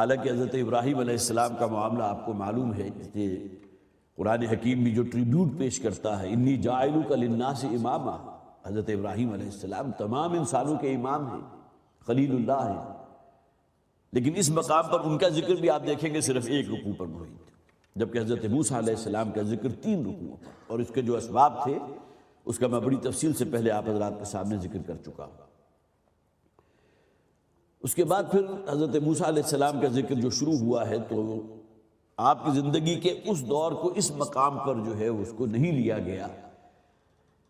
حالانکہ حضرت ابراہیم علیہ السلام کا معاملہ آپ کو معلوم ہے کہ قرآن حکیم بھی جو ٹریبیوٹ پیش کرتا ہے، انی جاعلک للناس اماما، حضرت ابراہیم علیہ السلام تمام انسانوں کے امام ہیں، خلیل اللہ ہیں، لیکن اس مقام پر ان کا ذکر بھی آپ دیکھیں گے صرف ایک رکوع پر محیط، جبکہ حضرت موسیٰ علیہ السلام کا ذکر 3 رکوعوں پر، اور اس کے جو اسباب تھے اس کا میں بڑی تفصیل سے پہلے آپ حضرات کے سامنے ذکر کر چکا ہوں۔ اس کے بعد پھر حضرت موسیٰ علیہ السلام کا ذکر جو شروع ہوا ہے تو آپ کی زندگی کے اس دور کو اس مقام پر جو ہے اس کو نہیں لیا گیا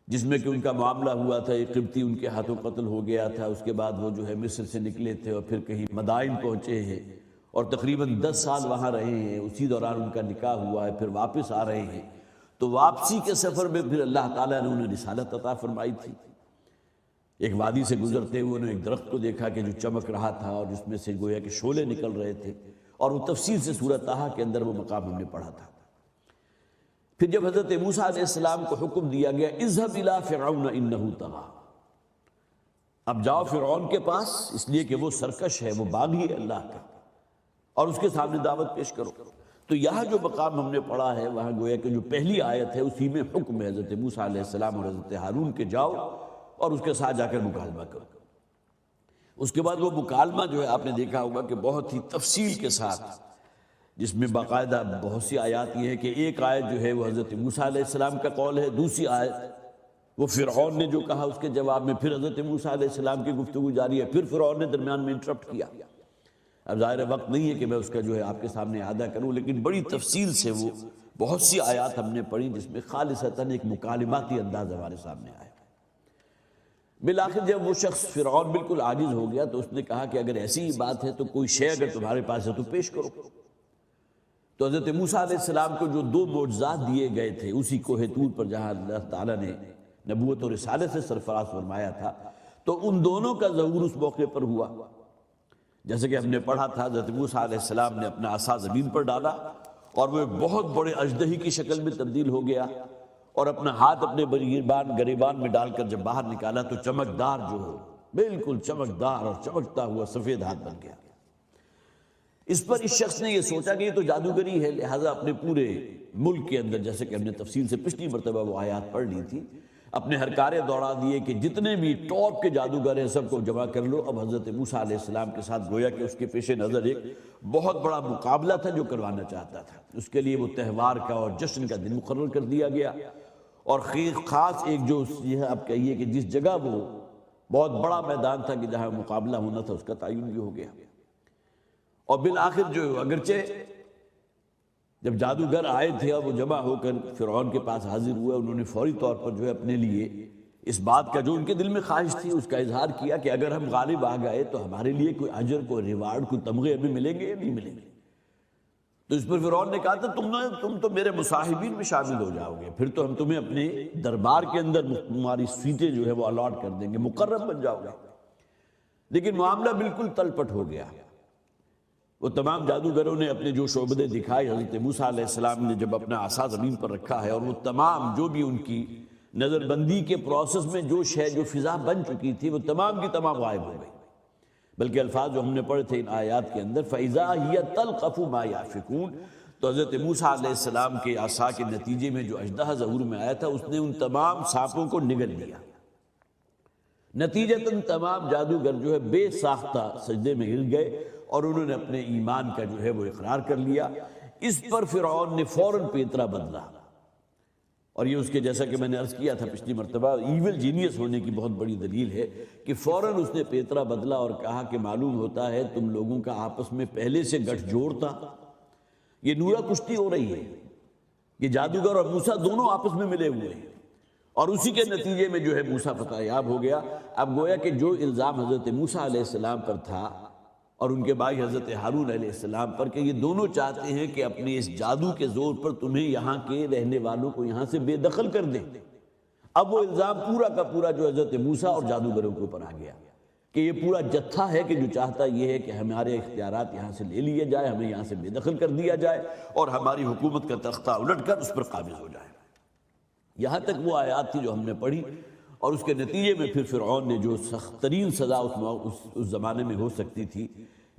جس میں کہ ان کا معاملہ ہوا تھا، ایک قبطی ان کے ہاتھوں قتل ہو گیا تھا، اس کے بعد وہ جو ہے مصر سے نکلے تھے اور پھر کہیں مدائن پہنچے ہیں اور تقریباً 10 سال وہاں رہے ہیں، اسی دوران ان کا نکاح ہوا ہے، پھر واپس آ رہے ہیں، تو واپسی کے سفر میں پھر اللہ تعالیٰ نے انہیں رسالت عطا فرمائی تھی۔ ایک وادی سے گزرتے ہوئے انہوں نے ایک درخت کو دیکھا کہ جو چمک رہا تھا اور جس میں سے گویا کہ شعلے نکل رہے تھے، اور وہ تفصیل سے سورۃ طٰہٰ کے اندر وہ مقام ہم نے پڑھا تھا۔ پھر جب حضرت موسیٰ علیہ السلام کو حکم دیا گیا اذهب الى فرعون انه طغى، اب جاؤ فرعون کے پاس، اس لیے کہ وہ سرکش ہے، وہ باغی ہے اللہ کا، اور اس کے سامنے دعوت پیش کرو۔ تو یہاں جو مقام ہم نے پڑھا ہے وہاں گویا کہ جو پہلی آیت ہے اسی میں حکم ہے حضرت موسیٰ علیہ السلام اور حضرت ہارون کے جاؤ اور اس کے ساتھ جا کر مکالمہ کرو۔ اس کے بعد وہ مکالمہ جو ہے آپ نے دیکھا ہوگا کہ بہت ہی تفصیل کے ساتھ، جس میں باقاعدہ بہت سی آیات یہ ہے کہ ایک آیت جو ہے وہ حضرت موسیٰ علیہ السلام کا قول ہے، دوسری آیت وہ فرعون نے جو کہا اس کے جواب میں، پھر حضرت موسیٰ علیہ السلام کی گفتگو جاری ہے، پھر فرعون نے درمیان میں انٹرپٹ کیا۔ اب ظاہر وقت نہیں ہے کہ میں اس کا جو ہے آپ کے سامنے اعادہ کروں، لیکن بڑی تفصیل سے وہ بہت سی آیات ہم نے پڑھی جس میں خالصتاً ایک مکالماتی انداز ہمارے سامنے آیا۔ بالآخر جب وہ شخص فرعون بالکل عاجز ہو گیا تو اس نے کہا کہ اگر ایسی ہی بات ہے تو کوئی شے اگر تمہارے پاس ہے تو پیش کرو۔ تو حضرت موسیٰ علیہ السلام کو جو 2 معجزات دیے گئے تھے اسی کوہ طور پر جہاں اللہ تعالیٰ نے نبوت اور رسالت سے سرفراز فرمایا تھا، تو ان دونوں کا ظہور اس موقع پر ہوا۔ جیسے کہ ہم نے پڑھا تھا حضرت موسیٰ علیہ السلام نے اپنا عصا زمین پر ڈالا اور وہ بہت بڑے اژدہی کی شکل میں تبدیل ہو گیا، اور اپنا ہاتھ اپنے گریبان میں ڈال کر جب باہر نکالا تو چمکدار جو ہو، بالکل چمکدار اور چمکتا ہوا سفید ہاتھ بن گیا۔ اس پر اس شخص نے یہ سوچا کہ یہ تو جادوگری ہے، لہٰذا اپنے پورے ملک کے اندر، جیسے کہ ہم نے تفصیل سے پچھلی مرتبہ وہ آیات پڑھ لی تھی، اپنے ہرکارے دوڑا دیے کہ جتنے بھی ٹاپ کے جادوگر ہیں سب کو جمع کر لو۔ اب حضرت موسیٰ علیہ السلام کے ساتھ گویا کہ اس کے پیش نظر ایک بہت بڑا مقابلہ تھا جو کروانا چاہتا تھا۔ اس کے لیے وہ تہوار کا اور جشن کا دن مقرر کر دیا گیا، اور خاص ایک جو یہ آپ کہیے کہ جس جگہ وہ بہت بڑا میدان تھا کہ جہاں مقابلہ ہونا تھا اس کا تعین بھی ہو گیا۔ اور بالآخر جو اگرچہ جب جادوگر آئے تھے اور وہ جمع ہو کر فرعون کے پاس حاضر ہوئے، انہوں نے فوری طور پر جو ہے اپنے لیے اس بات کا جو ان کے دل میں خواہش تھی اس کا اظہار کیا کہ اگر ہم غالب آ گئے تو ہمارے لیے کوئی اجر، کوئی ریوارڈ، کوئی تمغے ہمیں ملیں گے یا نہیں ملیں گے۔ تو اس پر فرعون نے کہا تھا تم تو میرے مصاحبین میں شامل ہو جاؤ گے، پھر تو ہم تمہیں اپنے دربار کے اندر تمہاری سیٹیں جو ہے وہ الاٹ کر دیں گے، مقرب بن جاؤ گے۔ لیکن معاملہ بالکل تلپٹ ہو گیا۔ وہ تمام جادوگروں نے اپنے جو شعبدے دکھائے، حضرت موسیٰ علیہ السلام نے جب اپنا عصا زمین پر رکھا ہے اور وہ تمام جو بھی ان کی نظر بندی کے پروسیس میں جو شے جو فضا بن چکی تھی وہ تمام کی تمام غائب ہو گئی، بلکہ الفاظ جو ہم نے پڑھے تھے ان آیات کے اندر فَإِذَا هِيَ تَلْقَفُ مَا يَأْفِكُونَ، تو حضرت موسیٰ علیہ السلام کے عصا کے نتیجے میں جو اژدہا ظہور میں آیا تھا اس نے ان تمام سانپوں کو نگل لیا۔ نتیجتاً تمام جادوگر جو ہے بے ساختہ سجدے میں گر گئے اور انہوں نے اپنے ایمان کا جو ہے وہ اقرار کر لیا۔ اس پر فرعون نے فوراً پیترا بدلا، اور یہ اس کے جیسا کہ میں نے عرض کیا تھا پچھلی مرتبہ ایول جینیس ہونے کی بہت بڑی دلیل ہے کہ فوراً اس نے پیترا بدلا اور کہا کہ معلوم ہوتا ہے تم لوگوں کا آپس میں پہلے سے گٹھ جوڑ تھا، یہ نورا کشتی ہو رہی ہے، یہ جادوگر اور موسیٰ دونوں آپس میں ملے ہوئے ہیں، اور اسی کے نتیجے میں جو ہے موسیٰ فتح یاب ہو گیا۔ اب گویا کہ جو الزام حضرت موسیٰ علیہ السلام پر تھا اور ان کے بھائی حضرت ہارون علیہ السلام پر کہ یہ دونوں چاہتے ہیں کہ اپنے اس جادو کے زور پر تمہیں یہاں کے رہنے والوں کو یہاں سے بے دخل کر دیں، اب وہ الزام پورا کا پورا جو حضرت موسیٰ اور جادوگروں کے اوپر آ گیا کہ یہ پورا جتھا ہے کہ جو چاہتا یہ ہے کہ ہمارے اختیارات یہاں سے لے لیے جائے، ہمیں یہاں سے بے دخل کر دیا جائے اور ہماری حکومت کا تختہ الٹ کر اس پر قابض ہو جائے۔ یہاں تک وہ آیات تھی جو ہم نے پڑھی، اور اس کے نتیجے میں پھر فرعون نے جو سخت ترین سزا اس زمانے میں ہو سکتی تھی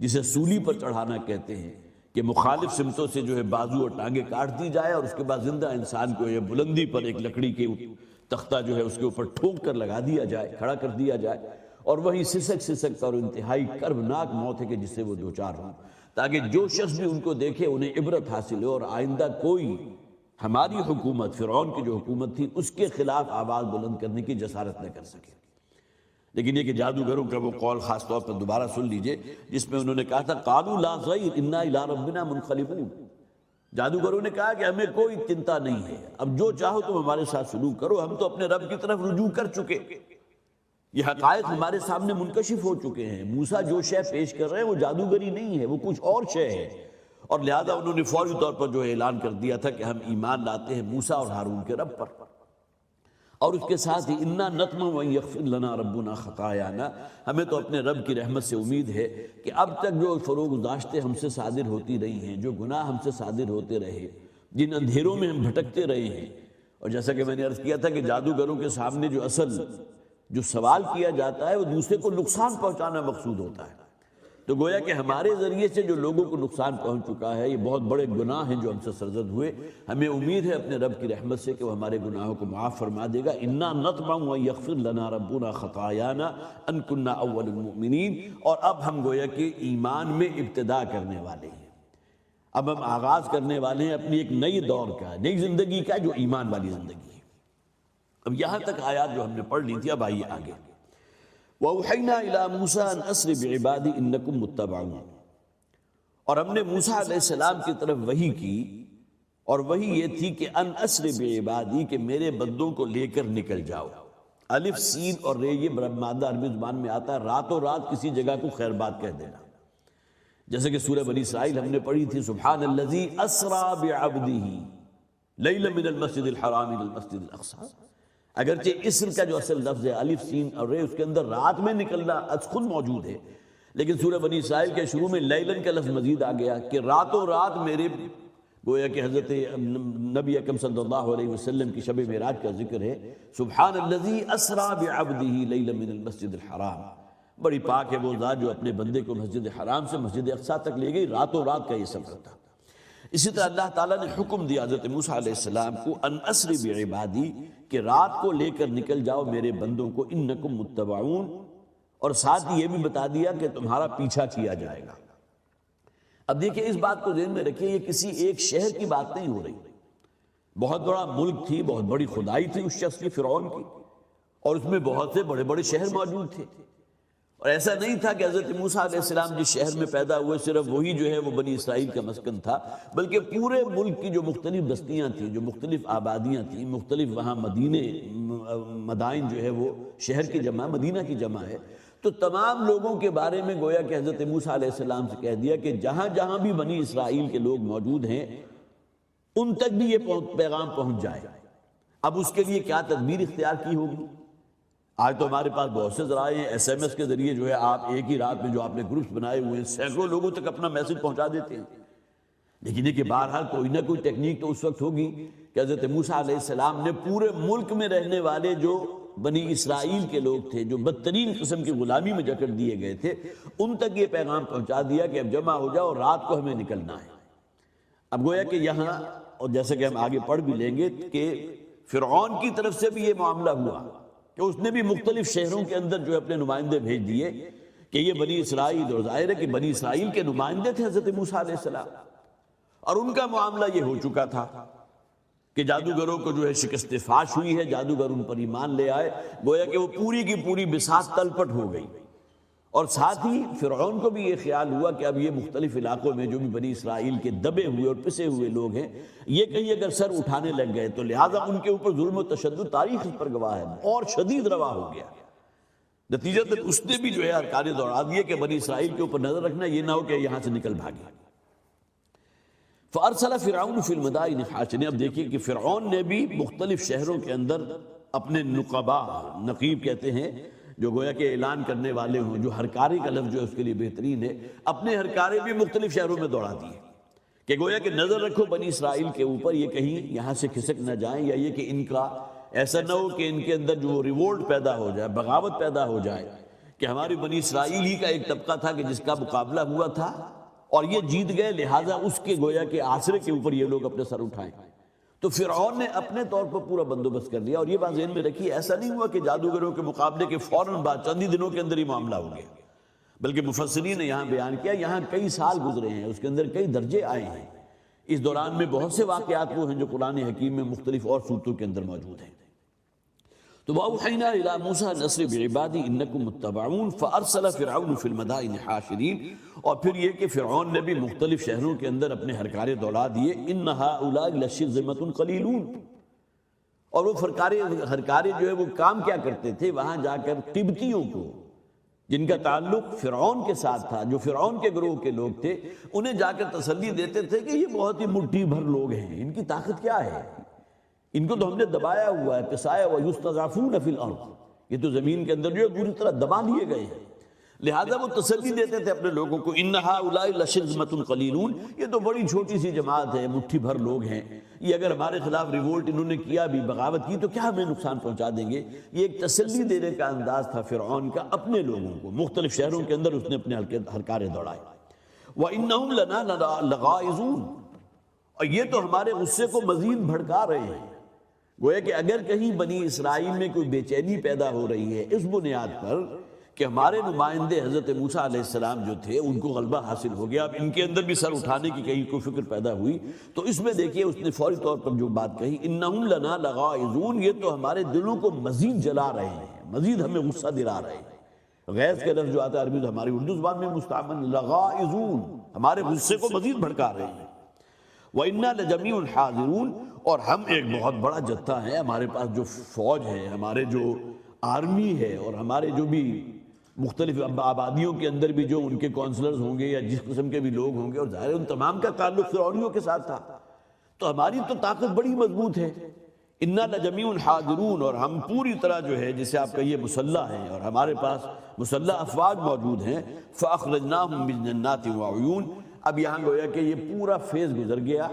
جسے سولی پر چڑھانا کہتے ہیں، کہ مخالف سمتوں سے جو ہے بازو اور ٹانگیں کاٹ دی جائے اور اس کے بعد زندہ انسان کو یہ بلندی پر ایک لکڑی کے تختہ جو ہے اس کے اوپر ٹھوک کر لگا دیا جائے، کھڑا کر دیا جائے، اور وہی سسک کر انتہائی کربناک موت ہے کہ جس سے وہ دوچار ہوں، تاکہ جو شخص بھی ان کو دیکھے انہیں عبرت حاصل ہو اور آئندہ کوئی ہماری حکومت، فرعون کی جو حکومت تھی، اس کے خلاف آواز بلند کرنے کی جسارت نہ کر سکے۔ لیکن یہ کہ جادوگروں کا وہ قول خاص طور پر دوبارہ سن لیجئے جس میں انہوں نے کہا تھا قالوا لا ضیر انا الی ربنا منقلبون، جادوگروں نے کہا کہ ہمیں کوئی چنتا نہیں ہے، اب جو چاہو تم ہمارے ساتھ سلوک کرو، ہم تو اپنے رب کی طرف رجوع کر چکے، یہ حقائق ہمارے سامنے منکشف ہو چکے ہیں، موسیٰ جو شے پیش کر رہے ہیں وہ جادوگری نہیں ہے، وہ کچھ اور شے ہے، اور لہذا انہوں نے فوری طور پر جو اعلان کر دیا تھا کہ ہم ایمان لاتے ہیں موسیٰ اور ہارون کے رب پر، اور اس کے ساتھ ہی انا نطمع ان یغفر لنا ربنا خطایانا، ہمیں تو اپنے رب کی رحمت سے امید ہے کہ اب تک جو فروغ داشتیں ہم سے صادر ہوتی رہی ہیں، جو گناہ ہم سے صادر ہوتے رہے، جن اندھیروں میں ہم بھٹکتے رہے ہیں، اور جیسا کہ میں نے عرض کیا تھا کہ جادوگروں کے سامنے جو اصل جو سوال کیا جاتا ہے وہ دوسرے کو نقصان پہنچانا مقصود ہوتا ہے، تو گویا کہ ہمارے ذریعے سے جو لوگوں کو نقصان پہنچ چکا ہے، یہ بہت بڑے گناہ ہیں جو ہم سے سرزد ہوئے، ہمیں امید ہے اپنے رب کی رحمت سے کہ وہ ہمارے گناہوں کو معاف فرما دے گا، انا نطمع ان یغفر لنا ربنا خطایانا ان کنا اول المؤمنین، اور اب ہم گویا کہ ایمان میں ابتدا کرنے والے ہیں، اب ہم آغاز کرنے والے ہیں اپنی ایک نئی دور کا، نئی زندگی کا، جو ایمان والی زندگی ہے۔ اب یہاں تک آیات جو ہم نے پڑھ لی تھی، اب آئیے آگے۔ وَأَوْحَيْنَا إِلَىٰ مُوسَىٰ أَنْ أَسْرِ بِعِبَادِي إِنَّكُمْ مُتَّبَعُونَ، اور ہم نے موسیٰ علیہ السلام کی طرف وحی کی، اور وحی یہ تھی کہ ان اسر بعبادی، کہ میرے بندوں کو لے کر نکل جاؤ۔ الف سین اور رے یہ مادہ عربی زبان میں آتا ہے راتوں رات کسی جگہ کو خیر بات کہہ دینا، جیسے کہ سورہ بنی اسرائیل ہم نے پڑھی تھی، سبحان الذی اسری بعبدہ لیلا من المسجد الحرام الى المسجد الاقصی، اگرچہ اسر کا جو اصل لفظ ہے الف سین اور رے، اس کے اندر رات میں نکلنا خود موجود ہے، لیکن سورہ بنی اسرائیل کے شروع میں لیلن کا لفظ مزید آ گیا کہ راتوں رات میرے، گویا کہ حضرت نبی اکرم صلی اللہ علیہ وسلم کی شب معراج کا ذکر ہے، سبحان الذی اسری بعبدہ لیلا من المسجد الحرام، بڑی پاک ہے وہ ذات جو اپنے بندے کو مسجد حرام سے مسجد اقصی تک لے گئی، راتوں رات کا یہ سفر تھا۔ اسی طرح اللہ تعالیٰ نے حکم دیا حضرت موسیٰ علیہ السلام کو ان اسری بعبادی، کہ رات کو لے کر نکل جاؤ میرے بندوں کو، انکم متبعون، اور ساتھ یہ بھی بتا دیا کہ تمہارا پیچھا کیا جائے گا۔ اب دیکھیں اس بات کو ذہن میں رکھیں، یہ کسی ایک شہر کی بات نہیں ہو رہی، بہت بڑا ملک تھی، بہت بڑی خدائی تھی اس شخص کی، فرعون کی، اور اس میں بہت سے بڑے بڑے شہر موجود تھے، اور ایسا نہیں تھا کہ حضرت موسیٰ علیہ السلام جس شہر میں پیدا ہوئے صرف وہی جو ہے وہ بنی اسرائیل کا مسکن تھا، بلکہ پورے ملک کی جو مختلف بستیاں تھیں، جو مختلف آبادیاں تھیں، مختلف وہاں مدینے، مدائن جو ہے وہ شہر کی جمع، مدینہ کی جمع ہے، تو تمام لوگوں کے بارے میں گویا کہ حضرت موسیٰ علیہ السلام سے کہہ دیا کہ جہاں جہاں بھی بنی اسرائیل کے لوگ موجود ہیں ان تک بھی یہ پیغام پہنچ جائے۔ اب اس کے لیے کیا تدبیر اختیار کی ہوگی؟ آج تو ہمارے پاس بہت سے ذرائع ہیں، ایس ایم ایس کے ذریعے جو ہے آپ ایک ہی رات میں جو آپ نے گروپس بنائے ہوئے ہیں سینکڑوں لوگوں تک اپنا میسج پہنچا دیتے ہیں، لیکن یہ کہ بہرحال کوئی نہ کوئی ٹیکنیک تو اس وقت ہوگی کہ حضرت موسیٰ علیہ السلام نے پورے ملک میں رہنے والے جو بنی اسرائیل کے لوگ تھے، جو بدترین قسم کی غلامی میں جکڑ دیے گئے تھے، ان تک یہ پیغام پہنچا دیا کہ اب جمع ہو جاؤ، رات کو ہمیں نکلنا ہے۔ اب گویا کہ یہاں، اور جیسے کہ ہم آگے پڑھ بھی لیں گے، کہ فرعون کی طرف سے بھی یہ معاملہ ہوا کہ اس نے بھی مختلف شہروں کے اندر جو اپنے نمائندے بھیج دیے کہ یہ بنی اسرائیل، اور ظاہر ہے کہ بنی اسرائیل کے نمائندے تھے حضرت موسیٰ علیہ السلام، اور ان کا معاملہ یہ ہو چکا تھا کہ جادوگروں کو جو ہے شکست فاش ہوئی ہے، جادوگر ان پر ایمان لے آئے، گویا کہ وہ پوری کی پوری بساط تلپٹ ہو گئی، اور ساتھ ہی فرعون کو بھی یہ خیال ہوا کہ اب یہ مختلف علاقوں میں جو بھی بنی اسرائیل کے دبے ہوئے اور پسے ہوئے لوگ ہیں، یہ کہیں اگر سر اٹھانے لگ گئے تو لہٰذا ان کے اوپر ظلم و تشدد، تاریخ اس پر گواہ ہے، اور شدید روا ہو گیا۔ نتیجتاً اس نے بھی جو ہے ارکان دوڑا دیے کہ بنی اسرائیل کے اوپر نظر رکھنا، یہ نہ ہو کہ یہاں سے نکل بھاگے۔ فَأَرْسَلَ فِرْعَوْنُ فِي الْمَدَائِنِ حَاشِرِينَ، اب دیکھیے کہ فرعون نے بھی مختلف شہروں کے اندر اپنے نقبا، نقیب کہتے ہیں جو گویا کہ اعلان کرنے والے ہوں، جو ہرکارے کا لفظ جو ہے اس کے لیے بہترین ہے، اپنے ہرکارے بھی مختلف شہروں میں دوڑا دیے کہ گویا کہ نظر رکھو بنی اسرائیل کے اوپر، یہ کہیں یہاں سے کھسک نہ جائیں، یا یہ کہ ان کا ایسا نہ ہو کہ ان کے اندر جو ریوولٹ پیدا ہو جائے، بغاوت پیدا ہو جائے، کہ ہماری بنی اسرائیل ہی کا ایک طبقہ تھا کہ جس کا مقابلہ ہوا تھا اور یہ جیت گئے، لہٰذا اس کے گویا کہ آسرے کے اوپر یہ لوگ اپنے سر اٹھائیں۔ تو فرعون نے اپنے طور پر پورا بندوبست کر لیا، اور یہ بات ذہن میں رکھیے، ایسا نہیں ہوا کہ جادوگروں کے مقابلے کے فوراً بعد چند ہی دنوں کے اندر ہی معاملہ ہو گیا، بلکہ مفسرین نے یہاں بیان کیا یہاں کئی سال گزرے ہیں، اس کے اندر کئی درجے آئے ہیں۔ اس دوران میں بہت سے واقعات وہ ہیں جو قرآن حکیم میں مختلف اور صورتوں کے اندر موجود ہیں۔ تو وَأَوْحَيْنَا إِلَىٰ مُوسَىٰ نَسْرِ بِعِبَادِي إِنَّكُمْ مُتَّبَعُونَ فَأَرْسَلَ فِرْعَوْنُ فِي الْمَدَائِنِ حَاشِرِينَ، اور پھر یہ کہ فرعون نے بھی مختلف شہروں کے اندر اپنے ہرکارے دوڑا دیے، إِنَّ هَٰؤُلَاءِ لَشِرْذِمَةٌ قَلِيلُونَ، اور وہ ہرکارے جو ہے وہ کام کیا کرتے تھے، وہاں جا کر قبطیوں کو جن کا تعلق فرعون کے ساتھ تھا، جو فرعون کے گروہ کے لوگ تھے، انہیں جا کر تسلی دیتے تھے کہ یہ بہت ہی مٹھی بھر لوگ ہیں، ان کی طاقت کیا ہے، ان کو تو ہم نے دبایا ہوا ہے، پسایا ہوا، یستضعفون فی الارض، یہ تو زمین کے اندر جو ہے پوری طرح دبا لیے گئے ہیں۔ لہذا وہ تسلی دیتے تھے اپنے لوگوں کو، ان ہؤلاء لشرذمۃ قلیلون، یہ تو بڑی چھوٹی سی جماعت ہے، مٹھی بھر لوگ ہیں، یہ اگر ہمارے خلاف ریوولٹ انہوں نے کیا بھی، بغاوت کی، تو کیا ہمیں نقصان پہنچا دیں گے۔ یہ ایک تسلی دینے کا انداز تھا فرعون کا اپنے لوگوں کو، مختلف شہروں کے اندر اس نے اپنے ہرکارے دوڑائے۔ وَإِنَّهُمْ لَنَا لَغَائِظُونَ، اور یہ تو ہمارے غصے کو مزید بھڑکا رہے ہیں۔ گویا کہ اگر کہیں بنی اسرائیل میں کوئی بے چینی پیدا ہو رہی ہے اس بنیاد پر کہ ہمارے نمائندے حضرت موسیٰ علیہ السلام جو تھے ان کو غلبہ حاصل ہو گیا، اب ان کے اندر بھی سر اٹھانے کی کہیں کوئی فکر پیدا ہوئی، تو اس میں دیکھیے اس نے فوری طور پر جو بات کہی، انہم لنا لغائظون، یہ تو ہمارے دلوں کو مزید جلا رہے ہیں، مزید ہمیں غصہ دلا رہے ہیں۔ غیظ کے لفظ جو آتا ہے عربی ہماری اردو زبان میں مستعمل، لغائظون، ہمارے غصے کو مزید بھڑکا رہے ہیں۔ وَإِنَّا لَجَمِيعٌ حَاذِرُونَ، اور ہم ایک بہت بڑا جتھا ہے، ہمارے پاس جو فوج ہے، ہمارے جو آرمی ہے، اور ہمارے جو بھی مختلف آبادیوں کے اندر بھی جو ان کے کونسلرز ہوں گے یا جس قسم کے بھی لوگ ہوں گے، اور ظاہر ان تمام کا تعلق فرعونیوں کے ساتھ تھا، تو ہماری تو طاقت بڑی مضبوط ہے۔ اِنَّا لَجَمِيعٌ حَاذِرُونَ، اور ہم پوری طرح جو ہے جسے آپ کہیے مسلح ہیں، اور ہمارے پاس مسلح افواج موجود ہیں۔ فَأَخْرَجْنَاهُمْ مِن جَنَّاتٍ وَعُيُونٍ، اب یہاں گویا کہ یہ پورا فیز گزر گیا۔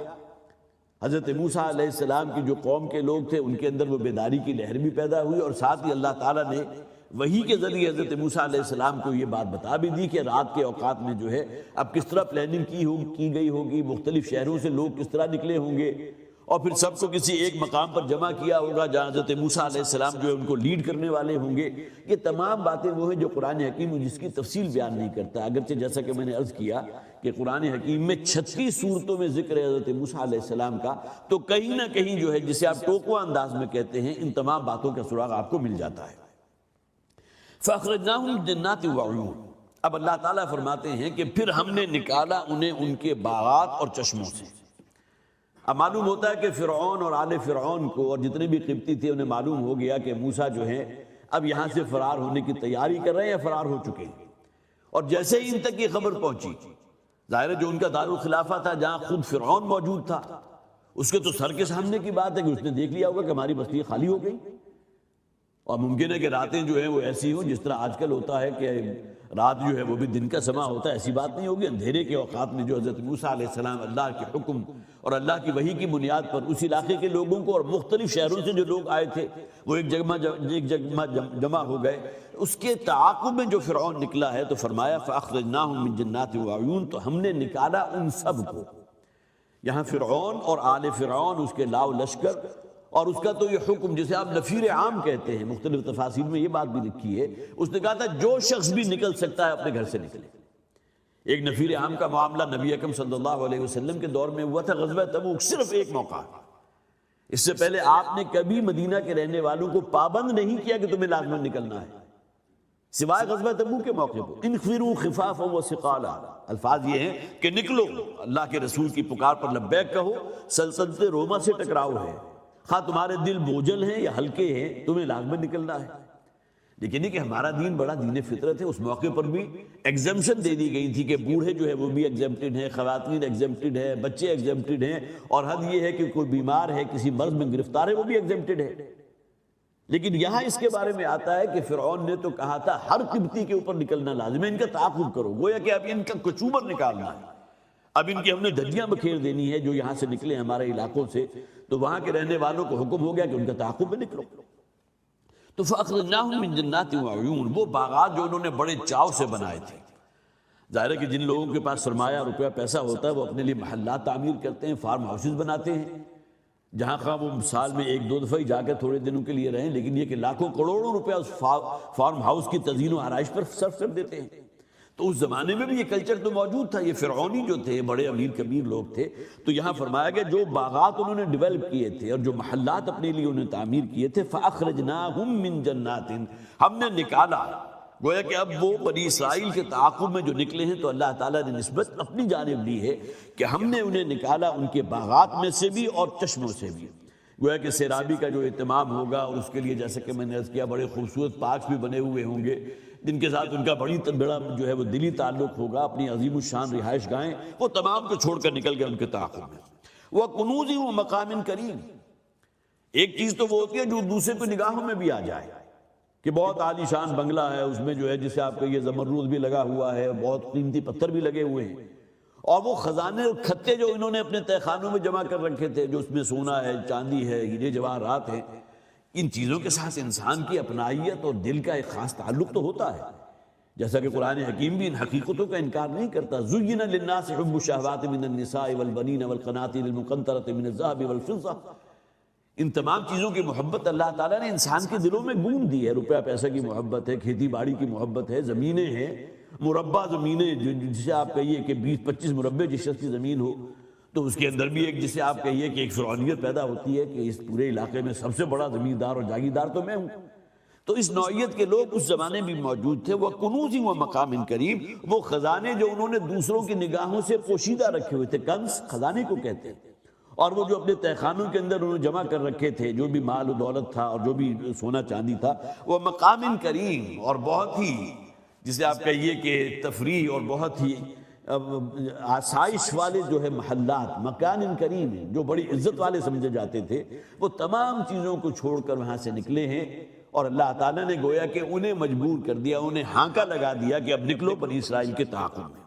حضرت موسیٰ علیہ السلام کی جو قوم کے لوگ تھے ان کے اندر وہ بیداری کی لہر بھی پیدا ہوئی، اور ساتھ ہی اللہ تعالیٰ نے وحی کے ذریعے حضرت موسیٰ علیہ السلام کو یہ بات بتا بھی دی کہ رات کے اوقات میں جو ہے اب کس طرح پلاننگ کی گئی ہوگی، مختلف شہروں سے لوگ کس طرح نکلے ہوں گے، اور پھر سب کو کسی ایک مقام پر جمع کیا ہوگا جہاں حضرت موسیٰ علیہ السلام جو ہے ان کو لیڈ کرنے والے ہوں گے۔ یہ تمام باتیں وہ ہیں جو قرآن حکیم جس کی تفصیل بیان نہیں کرتا، اگرچہ جیسا کہ میں نے عرض کیا کہ قرآن حکیم میں 36 صورتوں میں ذکر ہے حضرت موسیٰ علیہ السلام کا، تو کہیں نہ کہیں جو ہے جسے آپ ٹوکوا انداز میں کہتے ہیں، ان تمام باتوں کا سراغ آپ کو مل جاتا ہے۔ فَأَخْرَجْنَاهُمْ جَنَّاتٍ وَعُيُونٍ، اب اللہ تعالیٰ فرماتے ہیں کہ پھر ہم نے نکالا انہیں ان کے باغات اور چشموں سے۔ اب معلوم ہوتا ہے کہ فرعون اور آل فرعون کو اور جتنے بھی قبطی تھے انہیں معلوم ہو گیا کہ موسیٰ جو ہیں اب یہاں سے فرار ہونے کی تیاری کر رہے ہیں یا فرار ہو چکے ہیں، اور جیسے ہی ان تک یہ خبر پہنچی، ظاہر ہے جو ان کا دارالخلافہ تھا جہاں خود فرعون موجود تھا، اس کے تو سر کے سامنے کی بات ہے کہ اس نے دیکھ لیا ہوگا کہ ہماری بستی خالی ہو گئی، اور ممکن ہے کہ راتیں جو ہیں وہ ایسی ہوں جس طرح آج کل ہوتا ہے کہ رات جو ہے وہ بھی دن کا سما ہوتا ہے، ایسی بات نہیں ہوگی۔ اندھیرے کے اوقات میں جو حضرت موسیٰ علیہ السلام اللہ کے حکم اور اللہ کی وحی کی بنیاد پر اس علاقے کے لوگوں کو اور مختلف شہروں سے جو لوگ آئے تھے وہ ایک جگہ جمع ہو گئے، اس کے تعاقب میں جو فرعون نکلا ہے تو فرمایا فَأَخْرَجْنَاهُمْ مِن جَنَّاتٍ وَعُيُونٍ، تو ہم نے نکالا ان سب کو، یہاں فرعون اور آل فرعون، اس کے لاؤ لشکر، اور اس کا تو یہ حکم جسے آپ نفیر عام کہتے ہیں، مختلف تفاسیر میں یہ بات بھی لکھی ہے، اس نے کہا تھا جو شخص بھی نکل سکتا ہے اپنے گھر سے نکلے۔ ایک نفیر عام کا معاملہ نبی اکرم صلی اللہ علیہ وسلم کے دور میں ہوا تھا، غزوہ تبوک، صرف ایک موقع، اس سے پہلے آپ نے کبھی مدینہ کے رہنے والوں کو پابند نہیں کیا کہ تمہیں لازماً نکلنا ہے، سوائے غزوہ تبوک کے موقع پر۔ انفروا خفافا وثقالا، الفاظ یہ ہیں کہ نکلو، اللہ کے رسول کی پکار پر لبیک کہو، سلطنت روما سے ٹکراؤ ہے، خواہ تمہارے دل بوجھل ہیں یا ہلکے ہیں، تمہیں لازماً نکلنا ہے۔ لیکن یہ کہ ہمارا دین بڑا دین فطرت ہے، اس موقع پر بھی ایگزمپشن دے دی گئی تھی کہ بوڑھے جو ہے وہ بھی ایگزمپٹڈ ہیں، خواتین ایگزمپٹڈ ہیں، بچے ایگزمپٹڈ ہیں، اور حد یہ ہے کہ کوئی بیمار ہے، کسی مرض میں گرفتار ہے، وہ بھی ایگزمپٹڈ ہے۔ لیکن یہاں اس کے بارے میں آتا ہے کہ فرعون نے تو کہا تھا ہر قبطی کے اوپر نکلنا لازم ہے، ان کا تعاقب کرو، گویا کہ اب ان کا کچوبر نکالنا ہے، اب ان کی ہم نے دھجیاں بکھیر دینی ہے جو یہاں سے نکلے ہمارے علاقوں سے، تو وہاں کے رہنے والوں کو حکم ہو گیا کہ ان کا تعاقب میں نکلو۔ تو فَأَخْرَجْنَاهُم مِّن جَنَّاتٍ وَعُيُونٍ، وہ باغات جو انہوں نے بڑے چاؤ سے بنائے تھے. ظاہر ہے کہ جن لوگوں کے پاس سرمایہ روپیہ پیسہ ہوتا ہے وہ اپنے لیے محلات تعمیر کرتے ہیں، فارم ہاؤسز بناتے ہیں، جہاں خواہ وہ سال میں ایک دو دفعہ ہی جا کے تھوڑے دنوں کے لیے رہیں، لیکن یہ کہ لاکھوں کروڑوں روپیہ اس فارم ہاؤس کی تزئین و آرائش پر صرف کر دیتے ہیں. تو اس زمانے میں بھی یہ کلچر تو موجود تھا. یہ فرعونی جو تھے بڑے امیر کبیر لوگ تھے. تو یہاں فرمایا گیا جو باغات انہوں نے ڈیولپ کیے تھے اور جو محلات اپنے لیے انہوں نے تعمیر کیے تھے، فَأَخْرَجْنَاهُم مِّن جَنَّاتٍ، ہم نے نکالا. گویا کہ اب وہ بنی اسرائیل کے تعاقب میں جو نکلے ہیں تو اللہ تعالیٰ نے نسبت اپنی جانب لی ہے کہ ہم نے انہیں نکالا ان کے باغات میں سے بھی اور چشموں سے بھی. گویا کہ سیرابی کا جو اہتمام ہوگا اور اس کے لیے جیسے کہ میں نے عرض کیا بڑے خوبصورت پارکس بھی بنے ہوئے ہوں گے جن کے ساتھ ان کا بڑا جو ہے وہ دلی تعلق ہوگا. اپنی عظیم الشان رہائش گاہیں وہ تمام کو چھوڑ کر نکل گئے ان کے تعاقب میں. وہ کنوز و مقام کریم، ایک چیز تو وہ ہوتی ہے جو دوسرے کو نگاہوں میں بھی آ جائے کہ بہت عالی شان بنگلہ ہے، اس میں جو ہے جسے آپ کہیے زمرد بھی لگا ہوا ہے، بہت قیمتی پتھر بھی لگے ہوئے ہیں، اور وہ خزانے اور کھتے جو انہوں نے اپنے تہہ خانوں میں جمع کر رکھے تھے، جو اس میں سونا ہے، چاندی ہے، ہیرے جواہرات ہیں، ان چیزوں کے ساتھ انسان کی اپنائیت اور دل کا ایک خاص تعلق تو ہوتا ہے. جیسا کہ قرآن حکیم بھی ان حقیقتوں کا انکار نہیں کرتا. زُيِّنَ لِلنَّاسِ حُبُّ الشَّهَوَاتِ مِنَ النِّسَاءِ وَالْبَنِينَ وَالْقَنَاطِيرِ الْمُقَنطَرَةِ مِنَ الذَّهَبِ وَالْفِضَّةِ، ان تمام چیزوں کی محبت اللہ تعالیٰ نے انسان کے دلوں میں گون دی ہے. روپیہ پیسہ کی محبت ہے، کھیتی باڑی کی محبت ہے، زمینیں ہیں، مربع زمینیں جسے آپ کہیے کہ 20-25 مربع جس شخص کی زمین ہو تو اس کے اندر بھی ایک جسے آپ کہیے کہ ایک فرعونیت پیدا ہوتی ہے کہ اس پورے علاقے میں سب سے بڑا زمیندار اور جاگیردار تو میں ہوں. تو اس نوعیت کے لوگ اس زمانے میں موجود تھے. وہ کنوز و مقام کریم، وہ خزانے جو انہوں نے دوسروں کی نگاہوں سے پوشیدہ رکھے ہوئے تھے. کنز خزانے کو کہتے ہیں. اور وہ جو اپنے تہہ خانوں کے اندر انہوں نے جمع کر رکھے تھے، جو بھی مال و دولت تھا اور جو بھی سونا چاندی تھا، وہ مقام کریم، اور بہت ہی جسے آپ کہیے کہ تفریح اور بہت ہی آسائش والے جو ہے محلات، مکان کریم جو بڑی عزت والے سمجھے جاتے تھے، وہ تمام چیزوں کو چھوڑ کر وہاں سے نکلے ہیں. اور اللہ تعالیٰ نے گویا کہ انہیں مجبور کر دیا، انہیں ہانکا لگا دیا کہ اب نکلو بنی اسرائیل کے تعاقب میں.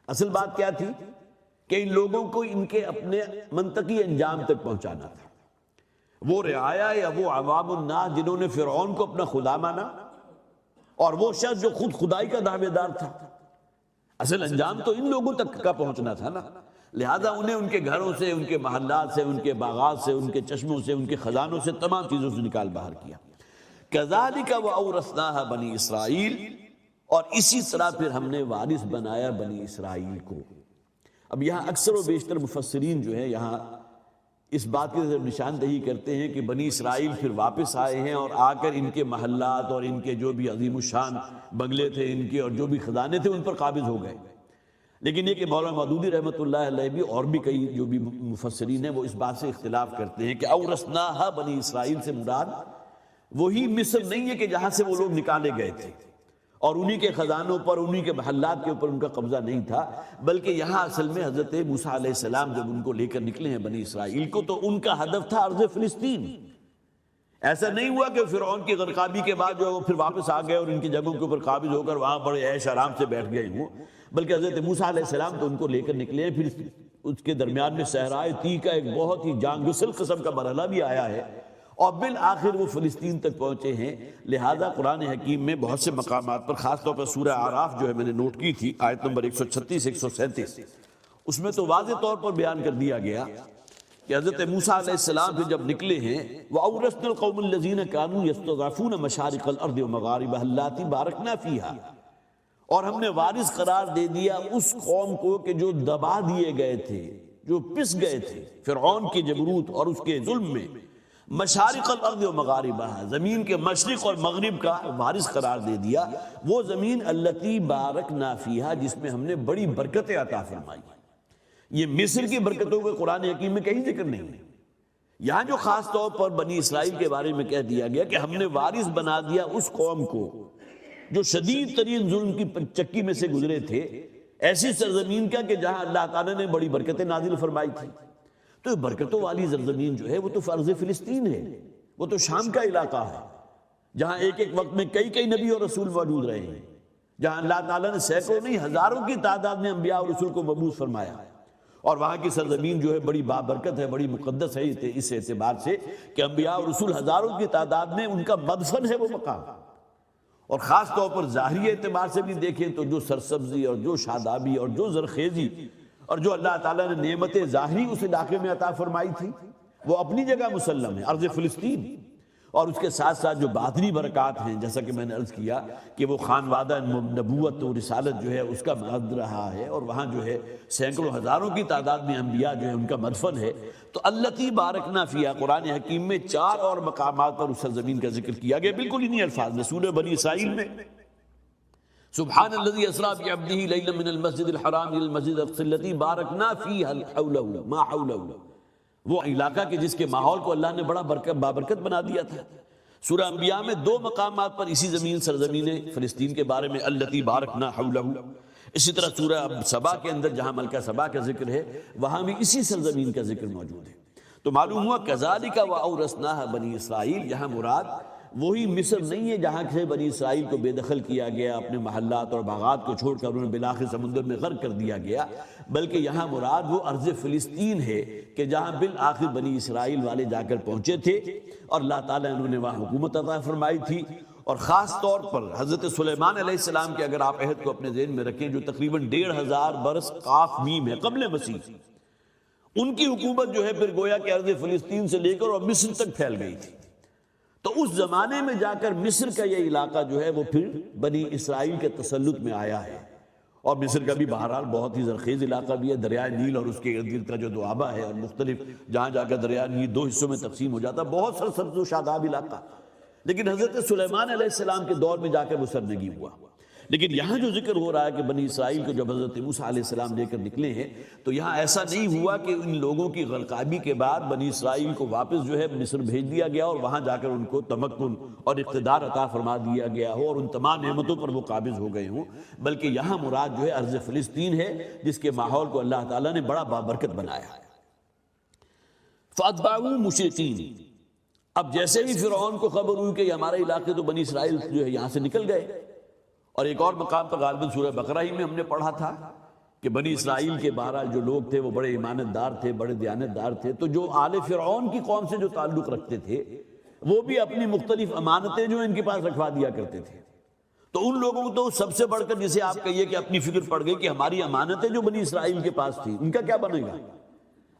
اصل بات کیا تھی کہ ان لوگوں کو ان کے اپنے منطقی انجام تک پہنچانا تھا. وہ رعایا یا وہ عوام الناس جنہوں نے فرعون کو اپنا خدا مانا، اور وہ شخص جو خود خدائی کا دعوے دار تھا، اصل انجام تو ان لوگوں تک کا پہنچنا تھا نا. لہذا انہیں ان کے گھروں سے، ان کے محلات سے، ان کے باغات سے، ان کے چشموں سے، ان کے خزانوں سے، تمام چیزوں سے نکال باہر کیا. كَذَلِكَ وَأَوْرَثْنَاهَا بَنِي اسرائیل، اور اسی طرح پھر ہم نے وارث بنایا بنی اسرائیل کو. اب یہاں اکثر و بیشتر مفسرین جو ہیں یہاں اس بات کی نشاندہی کرتے ہیں کہ بنی اسرائیل پھر واپس آئے ہیں اور آ کر ان کے محلات اور ان کے جو بھی عظیم الشان بنگلے تھے ان کے اور جو بھی خزانے تھے ان پر قابض ہو گئے. لیکن یہ کہ مولانا مودودی رحمۃ اللہ علیہ بھی اور بھی کئی جو بھی مفسرین ہیں وہ اس بات سے اختلاف کرتے ہیں کہ اورثناہا بنی اسرائیل سے مراد وہی مصر نہیں ہے کہ جہاں سے وہ لوگ نکالے گئے تھے اور انہی کے خزانوں پر، انہی کے محلات کے اوپر ان کا قبضہ نہیں تھا، بلکہ یہاں اصل میں حضرت موسیٰ علیہ السلام جب ان کو لے کر نکلے ہیں بنی اسرائیل کو تو ان کا ہدف تھا ارض فلسطین. ایسا نہیں ہوا کہ فرعون کی غرقابی کے بعد جو پھر واپس آ گئے اور ان کی جگہوں کے اوپر قابض ہو کر وہاں بڑے عیش آرام سے بیٹھ گئے ہوں، بلکہ حضرت موسیٰ علیہ السلام تو ان کو لے کر نکلے ہیں. پھر اس کے درمیان میں صحرائے طی کا ایک بہت ہی جان گسل قسم کا مرحلہ بھی آیا ہے اور بالآخر وہ فلسطین تک پہنچے ہیں. لہذا قرآن حکیم میں بہت سے مقامات پر، خاص طور پر سورہ اعراف جو ہے میں نے نوٹ کی تھی آیت نمبر 136-137، اس میں تو واضح طور پر بیان کر دیا گیا کہ حضرت موسیٰ علیہ السلام پھر جب نکلے ہیں وَأَوْرَثْنَا الْقَوْمَ الَّذِينَ كَانُوا يَسْتَضْعَفُونَ مَشَارِقَ الْأَرْضِ وَمَغَارِبَهَا اللَّاتِي بَارَكْنَا فِيهَا، اور ہم نے وارث قرار دے دیا اس قوم کو کہ جو دبا دیے گئے تھے، جو پس گئے تھے فرعون کی جبروت اور اس کے ظلم میں. مشارق الارض و مغاربها، زمین کے مشرق اور مغرب کا وارث قرار دے دیا. وہ زمین التی بارکنا فیہا، جس میں ہم نے بڑی برکتیں عطا فرمائی. یہ مصر کی برکتوں کو قرآن حکیم میں کہیں ذکر نہیں ہے. یہاں جو خاص طور پر بنی اسرائیل کے بارے میں کہہ دیا گیا کہ ہم نے وارث بنا دیا اس قوم کو جو شدید ترین ظلم کی چکی میں سے گزرے تھے، ایسی سرزمین کا کہ جہاں اللہ تعالیٰ نے بڑی برکتیں نازل فرمائی تھی. تو برکتوں والی سرزمین جو ہے وہ تو فرض فلسطین ہے، وہ تو شام کا علاقہ ہے جہاں ایک ایک وقت میں کئی نبی اور رسول موجود رہے ہیں، جہاں اللہ تعالیٰ نے سینکڑوں نہیں ہزاروں کی تعداد میں انبیاء اور رسول کو مبعوث فرمایا. اور وہاں کی سرزمین جو ہے بڑی بابرکت ہے، بڑی مقدس ہے اس اعتبار سے کہ انبیاء اور رسول ہزاروں کی تعداد میں ان کا مدفن ہے وہ مقام. اور خاص طور پر ظاہری اعتبار سے بھی دیکھیں تو جو سرسبزی اور جو شادابی اور جو زرخیزی اور جو اللہ تعالیٰ نے نعمت ظاہری اس علاقے میں عطا فرمائی تھی وہ اپنی جگہ مسلم ہے، ارض فلسطین. اور اس کے ساتھ ساتھ جو باطنی برکات ہیں، جیسا کہ میں نے عرض کیا کہ وہ خانوادہ نبوت و رسالت جو ہے اس کا مہد رہا ہے، اور وہاں جو ہے سینکڑوں ہزاروں کی تعداد میں انبیاء جو ہے ان کا مدفن ہے. تو اللتی بارکنا فیہا، قرآن حکیم میں 4 اور مقامات پر اس سرزمین کا ذکر کیا گیا بالکل انہی الفاظ میں. سورہ بنی اسرائیل میں سبحان الذی اسریٰ بعبدہ لیلا من المسجد الحرام الی المسجد الاقصی الذی بارکنا فیہا حولہ ما حولہ، وہ علاقہ کہ جس کے ماحول کو اللہ نے بڑا بابرکت بنا دیا تھا. سورہ انبیاء میں 2 مقامات پر اسی زمین سرزمین فلسطین کے بارے میں التی بارکنا حولہ. اسی طرح سورہ سبا کے اندر جہاں ملکہ سبا کا ذکر ہے وہاں بھی اسی سرزمین کا ذکر موجود ہے. تو معلوم ہوا کذالک وَأَوْرَثْنَاهَا بنی اسرائیل، یہاں مراد وہی مصر نہیں ہے جہاں سے بنی اسرائیل کو بے دخل کیا گیا، اپنے محلات اور باغات کو چھوڑ کر انہیں بالآخر سمندر میں غرق کر دیا گیا، بلکہ یہاں مراد وہ ارض فلسطین ہے کہ جہاں بالآخر بنی اسرائیل والے جا کر پہنچے تھے اور اللہ تعالیٰ نے انہیں وہاں حکومت عطا فرمائی تھی. اور خاص طور پر حضرت سلیمان علیہ السلام کے اگر آپ عہد کو اپنے ذہن میں رکھیں جو تقریباً 1500 برس قاف میم ہے قبل مسیح، ان کی حکومت جو ہے پھر گویا کہ ارض فلسطین سے لے کر اور مصر تک پھیل گئی تھی. تو اس زمانے میں جا کر مصر کا یہ علاقہ جو ہے وہ پھر بنی اسرائیل کے تسلط میں آیا ہے. اور مصر کا بھی بہرحال بہت ہی زرخیز علاقہ بھی ہے، دریائے نیل اور اس کے ارد گرد کا جو دوآبہ ہے اور مختلف جہاں جا کر دریائے نیل 2 حصوں میں تقسیم ہو جاتا، بہت سرسبز و شاداب علاقہ. لیکن حضرت سلیمان علیہ السلام کے دور میں جا کر وہ سرنگی ہوا. لیکن یہاں جو ذکر ہو رہا ہے کہ بنی اسرائیل کو جب حضرت موسیٰ علیہ السلام لے کر نکلے ہیں تو یہاں ایسا نہیں ہوا کہ ان لوگوں کی غرقابی کے بعد بنی اسرائیل کو واپس جو ہے مصر بھیج دیا گیا اور وہاں جا کر ان کو تمکن اور اقتدار عطا فرما دیا گیا ہو اور ان تمام نعمتوں پر وہ قابض ہو گئے ہوں، بلکہ یہاں مراد جو ہے ارض فلسطین ہے جس کے ماحول کو اللہ تعالیٰ نے بڑا بابرکت بنایا ہے. فَأَتْبَعُوا مُشْرِقِينَ، اب جیسے ہی فرعون کو خبر ہوئی کہ یہ ہمارے علاقے تو بنی اسرائیل جو ہے یہاں سے نکل گئے. اور ایک اور مقام پر غالباً سورہ بقرہ ہی میں ہم نے پڑھا تھا کہ بنی اسرائیل کے بہرحال جو لوگ تھے وہ بڑے ایمانت دار تھے، بڑے دیانتدار تھے، تو جو آل فرعون کی قوم سے جو تعلق رکھتے تھے وہ بھی اپنی مختلف امانتیں جو ان کے پاس رکھوا دیا کرتے تھے. تو ان لوگوں کو تو سب سے بڑھ کر جسے آپ کہیے کہ اپنی فکر پڑ گئی کہ ہماری امانتیں جو بنی اسرائیل کے پاس تھی ان کا کیا بنے گا.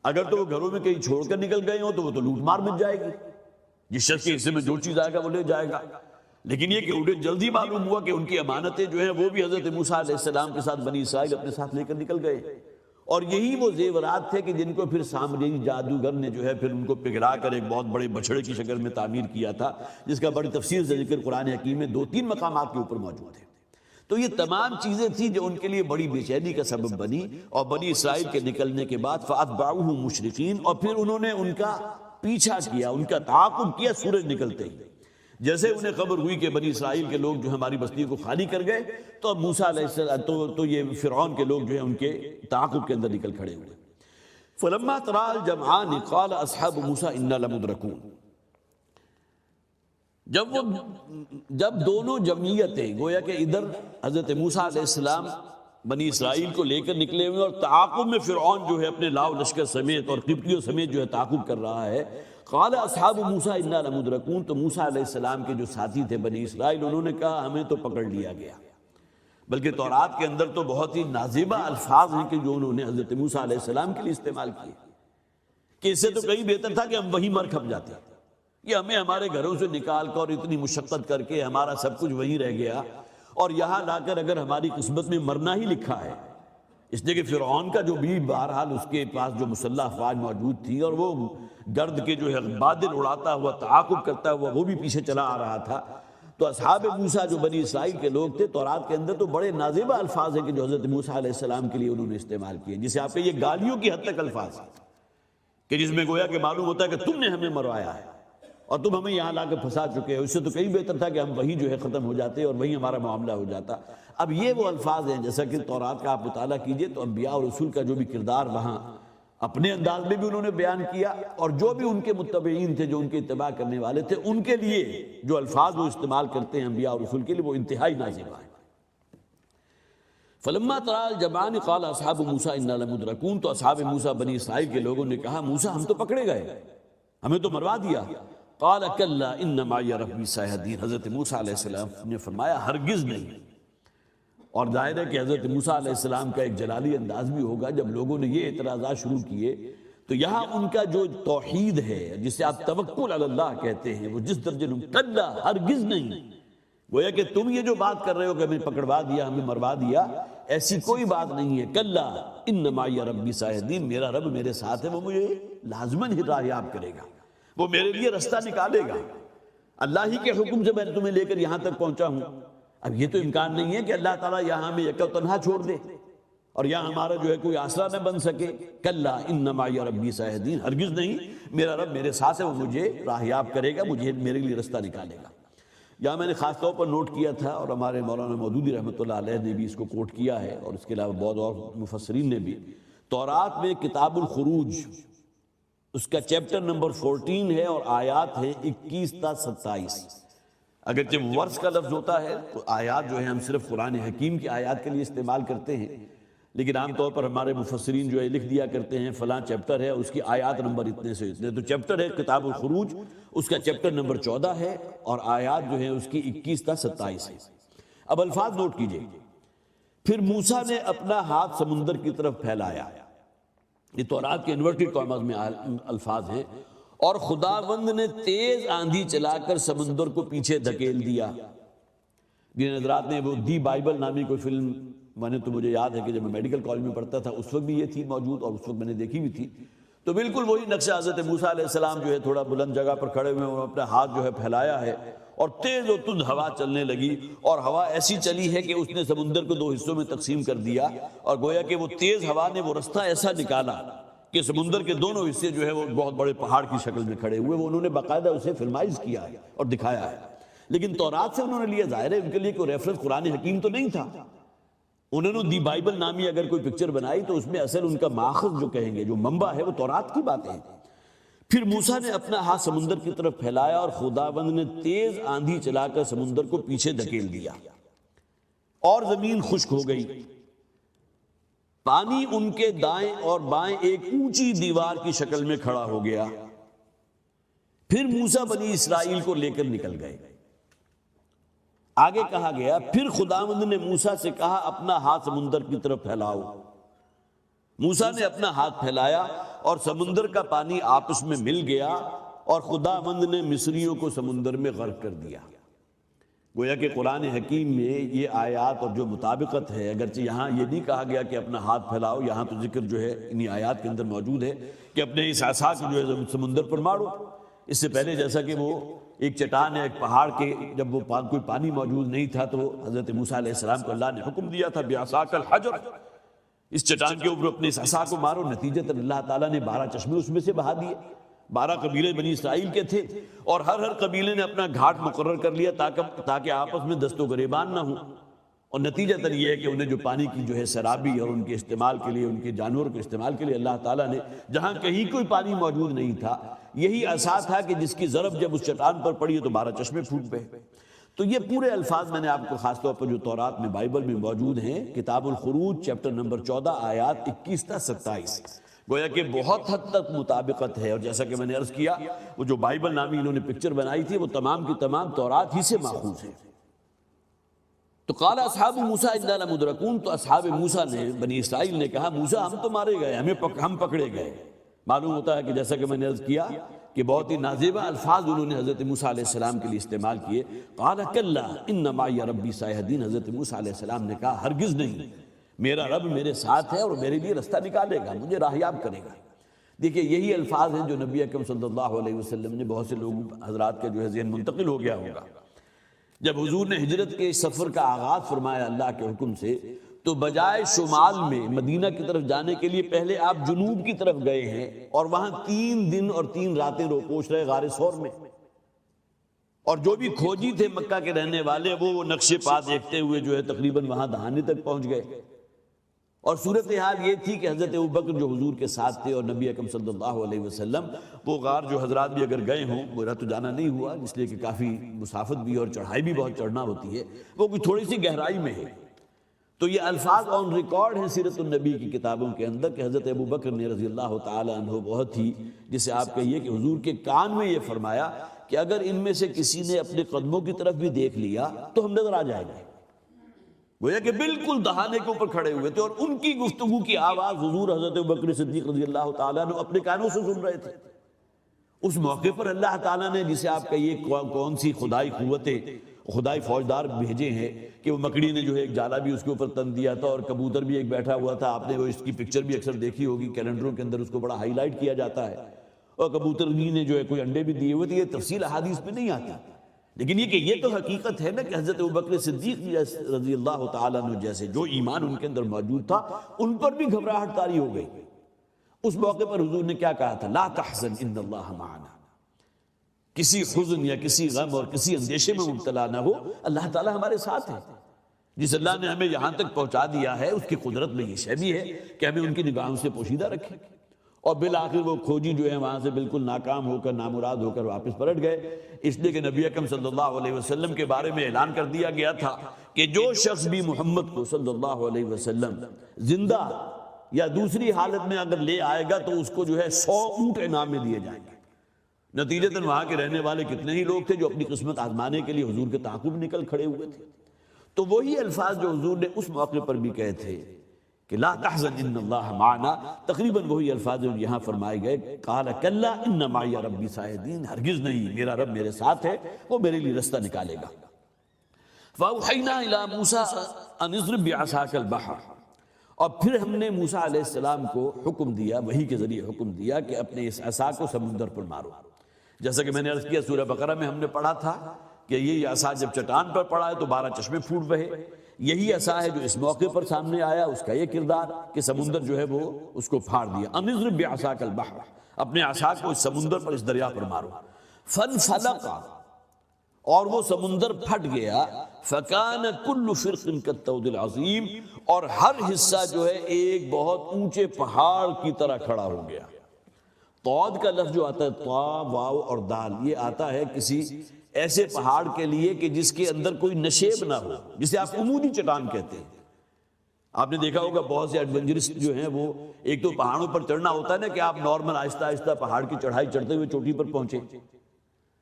اگر تو وہ گھروں میں کہیں چھوڑ کر نکل گئے ہوں تو وہ تو لوٹ مار مچ جائے گی، جس شخص کے حصے میں جو چیز آئے گا وہ لے جائے گا. لیکن یہ کہ انہیں جلدی معلوم ہوا کہ ان کی امانتیں جو ہیں وہ بھی حضرت موسیٰ علیہ السلام کے ساتھ بنی اسرائیل اپنے ساتھ لے کر نکل گئے. اور یہی وہ زیورات تھے کہ جن کو پھر سامری جادوگر نے جو ہے پھر ان کو پگھلا کر ایک بہت بڑے بچھڑے کی شکل میں تعمیر کیا تھا، جس کا بڑی تفصیل سے ذکر قرآن حکیم میں 2-3 مقامات کے اوپر موجود ہے. تو یہ تمام چیزیں تھیں جو ان کے لیے بڑی بے چینی کا سبب بنی. اور بنی اسرائیل کے نکلنے کے بعد فَأَتْبَعُوهُمْ مُشْرِقِينَ، اور پھر انہوں نے ان کا پیچھا کیا، ان کا تعاقب کیا سورج نکلتے ہی. جیسے انہیں خبر ہوئی کہ بنی اسرائیل کے لوگ جو ہماری بستیوں کو خالی کر گئے تو اب موسیٰ علیہ السلام تو یہ فرعون کے لوگ جو ہیں ان کے تعاقب کے اندر نکل کھڑے ہوئے. فَلَمَّا تَرَا الْجَمْعَانِ قَالَ أَصْحَابُ مُوسَىٰ إِنَّا لَمُدْرَكُونَ، جب دونوں جمعیتیں گویا کہ ادھر حضرت موسیٰ علیہ السلام بنی اسرائیل کو لے کر نکلے ہوئے اور تعاقب میں فرعون جو ہے اپنے لاؤ لشکر سمیت اور قبطیوں سمیت جو ہے تعاقب کر رہا ہے، قال اصحاب موسیٰ انا لمدرکون، تو موسیٰ علیہ السلام کے جو ساتھی تھے بنی اسرائیل انہوں نے کہا ہمیں تو پکڑ لیا گیا. بلکہ تورات کے اندر تو بہت ہی نازیبہ الفاظ ہیں کہ جو انہوں نے حضرت موسیٰ علیہ السلام کے لیے استعمال کیے کہ اس سے تو کہیں بہتر تھا کہ ہم وہیں مر کھپ جاتے. کہ ہمیں ہمارے گھروں سے نکال کر اور اتنی مشقت کر کے ہمارا سب کچھ وہیں رہ گیا اور یہاں لا کر اگر ہماری قسمت میں مرنا ہی لکھا ہے. اس لیے کہ فرعون کا جو بھی بہرحال اس کے پاس جو مسلح افواج موجود تھی اور وہ گرد کے جو ہے بادل اڑاتا ہوا تعاقب کرتا ہوا وہ بھی پیچھے چلا آ رہا تھا. تو اصحاب موسیٰ جو بنی اسرائیل کے لوگ تھے تورات کے اندر تو بڑے نازیبہ الفاظ ہیں کہ جو حضرت موسیٰ علیہ السلام کے لیے انہوں نے استعمال کیے، جسے آپ کے یہ گالیوں کی حد تک الفاظ کہ جس میں گویا کہ معلوم ہوتا ہے کہ تم نے ہمیں مروایا ہے اور تم ہمیں یہاں لا کے پھنسا چکے ہو. اس سے تو کہیں بہتر تھا کہ ہم وہیں جو ہے ختم ہو جاتے اور وہیں ہمارا معاملہ ہو جاتا. اب یہ وہ الفاظ ہیں جیسا کہ تورات کا آپ مطالعہ کیجئے تو انبیاء اور رسول کا جو بھی کردار وہاں اپنے انداز میں بھی انہوں نے بیان کیا اور جو بھی ان کے متبعین تھے جو ان کے اتباع کرنے والے تھے ان کے لیے جو الفاظ وہ استعمال کرتے ہیں انبیاء اور رسول کے لیے وہ انتہائی نازیبہ ہے. فلما ترى الجمعان قال اصحاب موسیٰ انا لمدرکون، تو اصحاب موسیٰ بنی اسرائیل کے لوگوں نے کہا موسیٰ ہم تو پکڑے گئے، ہمیں تو مروا دیا۔ قال کلا ان معی ربی سیہدین، حضرت موسیٰ علیہ السلام نے فرمایا ہرگز نہیں۔ اور ظاہر ہے کہ حضرت موسیٰ علیہ السلام کا ایک جلالی انداز بھی ہوگا، جب لوگوں نے یہ اعتراضات شروع کیے تو یہاں ان کا جو توحید ہے جسے آپ توکل علی اللہ کہتے ہیں وہ جس درجے میں کلا ہرگز نہیں، گویا کہ تم یہ جو بات کر رہے ہو کہ ہمیں پکڑوا دیا، ہمیں مروا دیا، ایسی کوئی بات نہیں ہے۔ کلا ان معی ربی سیہدین، میرا رب میرے ساتھ ہے، وہ مجھے لازماً راہیاب کرے گا، وہ میرے لیے رستہ نکالے گا۔ اللہ ہی کے حکم سے میں تمہیں لے کر یہاں تک پہنچا ہوں۔ اب یہ تو امکان نہیں ہے کہ اللہ تعالیٰ یہاں ہمیں یکا تنہا چھوڑ دے اور یہاں ہمارا جو ہے کوئی آسرا نہ بن سکے۔ کلا ان معی ربی سیہدین، ہرگز نہیں، میرا رب میرے ساتھ ہے، وہ مجھے راہیاب کرے گا، مجھے میرے لیے رستہ نکالے گا۔ یہاں میں نے خاص طور پر نوٹ کیا تھا، اور ہمارے مولانا مودودی رحمۃ اللہ علیہ نے بھی اس کو کوٹ کیا ہے، اور اس کے علاوہ بہت اور مفسرین نے بھی، تورات میں کتاب الخروج اس کا چیپٹر نمبر 14 ہے اور آیات ہیں 21 تا 27۔ اگرچہ ورس کا لفظ ہوتا ہے تو آیات جو ہے ہم صرف قرآن حکیم کی آیات کے لیے استعمال کرتے ہیں، لیکن عام طور پر ہمارے مفسرین جو ہے لکھ دیا کرتے ہیں فلاں چیپٹر ہے، اس کی آیات نمبر اتنے سے اتنے۔ تو چیپٹر ہے کتاب الخروج، اس کا چیپٹر نمبر 14 ہے اور آیات جو ہیں اس کی 21 تا 27 ہے۔ اب الفاظ نوٹ کیجئے۔ پھر موسیٰ نے اپنا ہاتھ سمندر کی طرف پھیلایا، یہ تورات کے انورٹڈ کاماز میں الفاظ ہیں، اور خداوند نے تیز آندھی چلا کر سمندر کو پیچھے دھکیل دیا۔ جن حضرات نے وہ دی بائبل نامی کوئی فلم، میں نے تو مجھے یاد ہے کہ جب میں میڈیکل کالج میں پڑھتا تھا اس وقت بھی یہ تھی موجود، اور اس وقت میں نے دیکھی بھی تھی، تو بالکل وہی نقشہ حضرت موسیٰ علیہ السلام جو ہے تھوڑا بلند جگہ پر کھڑے ہوئے ہیں، اپنا ہاتھ جو ہے پھیلایا ہے اور تیز و تند ہوا چلنے لگی، اور ہوا ایسی چلی ہے کہ اس نے سمندر کو 2 حصوں میں تقسیم کر دیا، اور گویا کہ وہ تیز ہوا نے وہ رستہ ایسا نکالا کہ سمندر کے دونوں حصے جو ہے وہ بہت بڑے پہاڑ کی شکل میں کھڑے ہوئے۔ وہ انہوں نے باقاعدہ اسے فلمائز کیا ہے اور دکھایا ہے، لیکن تورات سے انہوں نے لیا، ظاہر ہے ان کے لیے کوئی ریفرنس قرآن حکیم تو نہیں تھا۔ انہوں نے دی بائبل نامی اگر کوئی پکچر بنائی تو اس میں اصل ان کا ماخذ جو کہیں گے، جو منبع ہے، وہ تورات کی باتیں ہیں۔ پھر موسیٰ نے اپنا ہاتھ سمندر کی طرف پھیلایا اور خداوند نے تیز آندھی چلا کر سمندر کو پیچھے دھکیل دیا اور زمین خشک ہو گئی۔ پانی ان کے دائیں اور بائیں ایک اونچی دیوار کی شکل میں کھڑا ہو گیا۔ پھر موسیٰ بنی اسرائیل کو لے کر نکل گئے۔ آگے کہا گیا پھر خداوند نے موسیٰ سے کہا اپنا ہاتھ سمندر کی طرف پھیلاؤ۔ موسیٰ نے اپنا ہاتھ پھیلایا اور سمندر کا پانی آپس میں مل گیا، اور خداوند نے مصریوں کو سمندر میں غرق کر دیا۔ گویا کہ قرآن حکیم میں یہ آیات اور جو مطابقت ہے، اگرچہ یہاں یہ نہیں کہا گیا کہ اپنا ہاتھ پھیلاؤ، یہاں تو ذکر جو ہے انہی آیات کے اندر موجود ہے کہ اپنے اس عصا کو جو ہے سمندر پر مارو۔ اس سے پہلے جیسا کہ وہ ایک چٹان ہے، ایک پہاڑ کے، جب وہ کوئی پانی موجود نہیں تھا تو حضرت موسیٰ علیہ السلام کو اللہ نے حکم دیا تھا بعصاک الحجر، اس چٹان کے اوپر اپنے اس عصا کو مارو۔ نتیجتاً اللہ تعالیٰ نے 12 چشمے اس میں سے بہا دیے۔ 12 قبیلے بنی اسرائیل کے تھے، اور ہر قبیلے نے اپنا گھاٹ مقرر کر لیا تاکہ آپس میں دست و گریبان نہ ہوں، اور نتیجتاً یہ ہے کہ انہیں جو پانی کی جو ہے سرابی اور ان کے استعمال کے لیے، ان کے جانوروں کے استعمال کے لیے اللہ تعالیٰ نے جہاں کہیں کوئی پانی موجود نہیں تھا، یہی عصا تھا کہ جس کی ضرب جب اس چٹان پر پڑی تو 12 چشمے پھوٹ گئے۔ تو یہ پورے الفاظ میں نے آپ کو خاص طور پر جو تورات میں بائبل میں موجود ہیں، کتاب الخروج چیپٹر نمبر 14 آیات 21 تا 27، گویا کہ بہت حد تک مطابقت ہے۔ اور جیسا کہ میں نے عرض کیا، وہ جو بائبل نامی انہوں نے پکچر بنائی تھی وہ تمام کی تمام تورات ہی سے ماخوذ ہے۔ تو قال اصحاب موسیٰ انا لمدرکون، تو اصحاب موسیٰ نے، بنی اسرائیل نے کہا موسیٰ ہم تو مارے گئے، ہم پکڑے گئے۔ معلوم ہوتا ہے کہ جیسا کہ میں نے عرض کیا کہ بہت ہی نازیبہ الفاظ انہوں نے حضرت موسیٰ علیہ السلام کے لیے استعمال کیے۔ قال کلا ان معی ربی سیہدین، حضرت موسیٰ علیہ السلام نے کہا ہرگز نہیں، میرا رب میرے ساتھ ہے اور میرے لیے رستہ نکالے گا، مجھے راہیاب کرے گا۔ دیکھیے یہی الفاظ ہیں جو نبی اکرم صلی اللہ علیہ وسلم نے، بہت سے لوگ حضرات کا جو ہے ذہن منتقل ہو گیا ہوگا، جب حضور نے ہجرت کے سفر کا آغاز فرمایا اللہ کے حکم سے، تو بجائے شمال میں مدینہ کی طرف جانے کے لیے پہلے آپ جنوب کی طرف گئے ہیں، اور وہاں 3 دن اور 3 راتیں روپوش رہے غار ثور میں۔ اور جو بھی کھوجی تھے مکہ کے رہنے والے، وہ نقش پا دیکھتے ہوئے جو ہے تقریباً وہاں دہانے تک پہنچ گئے۔ اور صورتحال یہ تھی کہ حضرت ابوبکر جو حضور کے ساتھ تھے اور نبی اکرم صلی اللہ علیہ وسلم، وہ غار جو حضرات بھی اگر گئے ہوں، میرا تو جانا نہیں ہوا اس لیے کہ کافی مسافت بھی اور چڑھائی بھی بہت چڑھنا ہوتی ہے، وہ کوئی تھوڑی سی گہرائی میں ہے۔ تو یہ الفاظ آن ریکارڈ ہیں سیرت النبی کی کتابوں کے اندر کہ حضرت ابو بکر نے رضی اللہ تعالی عنہ بہت ہی، جسے آپ کہیے کہ حضور کے کان میں یہ فرمایا کہ اگر ان میں سے کسی نے اپنے قدموں کی طرف بھی دیکھ لیا تو ہم نظر آ جائے گا. گویا کہ بالکل دہانے کے اوپر کھڑے ہوئے تھے اور ان کی گفتگو کی آواز حضور حضرت ابو بکر صدیق رضی اللہ تعالیٰ عنہ اپنے کانوں سے سن رہے تھے. اس موقع پر اللہ تعالیٰ نے، جسے آپ کہیے کون سی خدائی قوتیں، خدائی فوجدار بھیجے ہیں کہ وہ مکڑی نے جو ہے ایک جالا بھی اس کے اوپر تن دیا تھا اور کبوتر بھی ایک بیٹھا ہوا تھا. آپ نے وہ اس کی پکچر بھی اکثر دیکھی ہوگی، کیلنڈروں کے اندر اس کو بڑا ہائی لائٹ کیا جاتا ہے. اور کبوتر نے جو ہے کوئی انڈے بھی دیے ہوئے تھے. یہ تفصیل احادیث میں نہیں آتی، لیکن یہ کہ یہ تو حقیقت ہے نا کہ حضرت ابوبکر صدیق رضی اللہ تعالیٰ عنہ جیسے جو ایمان ان کے اندر موجود تھا ان پر بھی گھبراہٹ طاری ہو گئی. اس موقع پر حضور نے کیا کہا تھا؟ لا تحزن ان اللہ معنا. کسی حزن یا کسی غم اور کسی اندیشے میں مبتلا نہ ہو، اللہ تعالیٰ ہمارے ساتھ ہے. جس اللہ نے ہمیں یہاں تک پہنچا دیا ہے اس کی قدرت میں یہ شے بھی ہے کہ ہمیں ان کی نگاہوں سے پوشیدہ رکھے. اور بالآخر وہ کھوجی جو ہے وہاں سے بالکل ناکام ہو کر، نامراد ہو کر واپس پلٹ گئے، اس لیے کہ نبی اکرم صلی اللہ علیہ وسلم کے بارے میں اعلان کر دیا گیا تھا کہ جو شخص بھی محمد کو صلی اللہ علیہ وسلم زندہ یا دوسری حالت میں اگر لے آئے گا تو اس کو جو ہے 100 اونٹ انعام میں دیے جائیں گے. نتیجتاً وہاں کے رہنے والے کتنے ہی لوگ تھے جو اپنی قسمت آزمانے کے لیے حضور کے تعاقب نکل کھڑے ہوئے تھے. تو وہی الفاظ جو حضور نے اس موقع پر بھی کہے تھے کہ لا تحزن ان اللہ معنا، تقریباً وہی الفاظ جو یہاں فرمائے گئے. قال کلا ان معی ربی ساہدین، ہرگز نہیں، میرا رب میرے ساتھ ہے، وہ میرے لیے رستہ نکالے گا. فاوحینا الی موسیٰ ان اضرب بعصاک البحر، اور پھر ہم نے موسیٰ علیہ السلام کو حکم دیا، وحی کے ذریعے حکم دیا کہ اپنے اس عصا کو سمندر پر مارو. جیسا کہ میں نے عرض کیا سورہ بقرہ میں ہم نے پڑھا تھا کہ یہ عصا جب چٹان پر پڑا ہے تو 12 چشمے پھوٹ بہے. یہی عصا ہے جو اس موقع پر سامنے آیا، اس کا یہ کردار کہ سمندر جو ہے وہ اس کو پھاڑ دیا. ان اضرب بعصاک البحر، اپنے عصا کو اس سمندر پر، اس دریا پر مارو. فانفلق، اور وہ سمندر پھٹ گیا. فکان کل فرق کالطود العظیم، اور ہر حصہ جو ہے ایک بہت اونچے پہاڑ کی طرح کھڑا ہو گیا. طود کا لفظ جو آتا ہے، طا، واو اور دال، یہ آتا ہے کسی ایسے پہاڑ کے لیے کہ جس کے اندر کوئی نشیب نہ ہو، جسے آپ عمودی چٹان کہتے ہیں. آپ نے دیکھا ہوگا بہت سے ایڈونچرسٹ جو ہیں وہ ایک تو پہاڑوں پر چڑھنا ہوتا ہے نا کہ آپ نارمل آہستہ آہستہ پہاڑ کی چڑھائی چڑھتے ہوئے چوٹی پر پہنچے،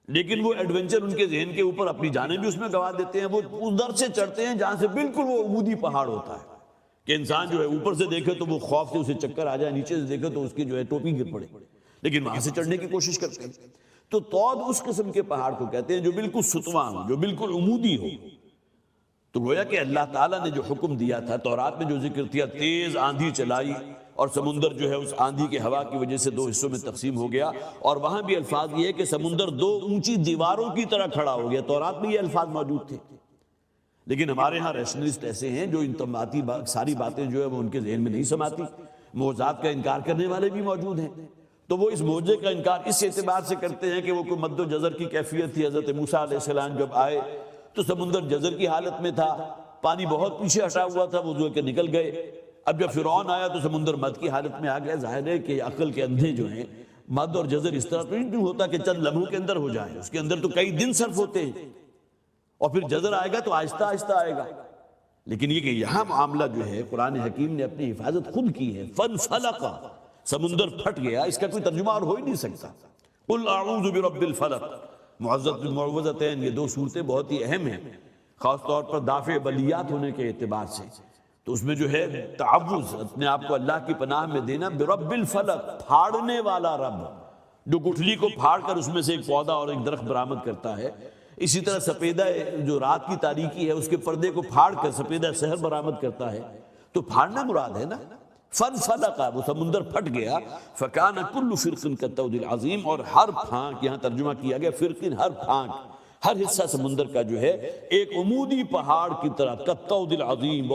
لیکن وہ ایڈونچر ان کے ذہن کے اوپر اپنی جانیں بھی اس میں گوا دیتے ہیں. وہ ادھر سے چڑھتے ہیں جہاں سے بالکل وہ عمودی پہاڑ ہوتا ہے کہ انسان جو ہے اوپر سے دیکھے تو وہ خوف سے اسے چکر آ جائے، نیچے سے دیکھے تو اس کی جو ہے ٹوپی گر پڑے، لیکن وہاں سے چڑھنے کی کوشش کرتے ہیں. تو طود اس قسم کے پہاڑ کو کہتے ہیں جو بالکل ستواں ہو، جو بالکل عمودی ہو. تو گویا کہ اللہ تعالیٰ نے جو حکم دیا تھا، تورات میں جو ذکر کیا، تیز آندھی چلائی اور سمندر جو ہے اس آندھی کے ہوا کی وجہ سے 2 حصوں میں تقسیم ہو گیا. اور وہاں بھی الفاظ یہ ہے کہ سمندر 2 اونچی دیواروں کی طرح کھڑا ہو گیا. تورات میں یہ الفاظ موجود تھے، لیکن ہمارے ہاں ریشنلسٹ ایسے ہیں جو ان تماتی ساری باتیں جو ہے وہ ان کے ذہن میں نہیں سماتی. معجزات کا انکار کرنے والے بھی موجود ہیں. تو وہ اس معجزے کا انکار اس اعتبار سے کرتے ہیں کہ وہ کوئی مد و جزر کی کیفیت تھی. حضرت موسیٰ علیہ السلام جب آئے تو سمندر جزر کی حالت میں تھا، پانی بہت پیچھے ہٹا ہوا تھا، وضو کے نکل گئے. اب جب فرعون آیا تو سمندر مد کی حالت میں آ گیا. ظاہر ہے کہ عقل کے اندھے جو ہیں، مد اور جزر اس طرح تو نہیں ہوتا کہ چند لمحوں کے اندر ہو جائے، اس کے اندر تو کئی دن صرف ہوتے ہیں. اور پھر جزر آئے گا تو آہستہ آہستہ آئے گا. لیکن یہ کہ یہاں معاملہ جو ہے قرآن حکیم نے اپنی حفاظت خود کی ہے. فانفلق، سمندر پھٹ گیا. اس کا کوئی ترجمہ اور ہو ہی نہیں سکتا. قل اعوذ برب الفلق، معوذتین، یہ 2 صورتیں بہت ہی اہم ہیں، خاص طور پر دافع بلیات ہونے کے اعتبار سے. تو اس میں جو ہے تعوذ، اپنے آپ کو اللہ کی پناہ میں دینا. برب الفلق، پھاڑنے والا رب، جو گٹھلی کو پھاڑ کر اس میں سے ایک پودا اور ایک درخت برآمد کرتا ہے. اسی طرح سپیدہ جو رات کی تاریکی ہے اس کے پردے کو پھاڑ کر سپیدہ سحر برآمد کرتا ہے. تو پھاڑنا مراد ہے نا. فانفلق، وہ سمندر پھٹ گیا. فکان کل فرق کالطود العظیم، اور ہر پھانک، یہاں ترجمہ کیا گیا فرقن، ہر پھانک، ہر حصہ سمندر کا جو ہے ایک عمودی پہاڑ کی طرح، کالطود العظیم،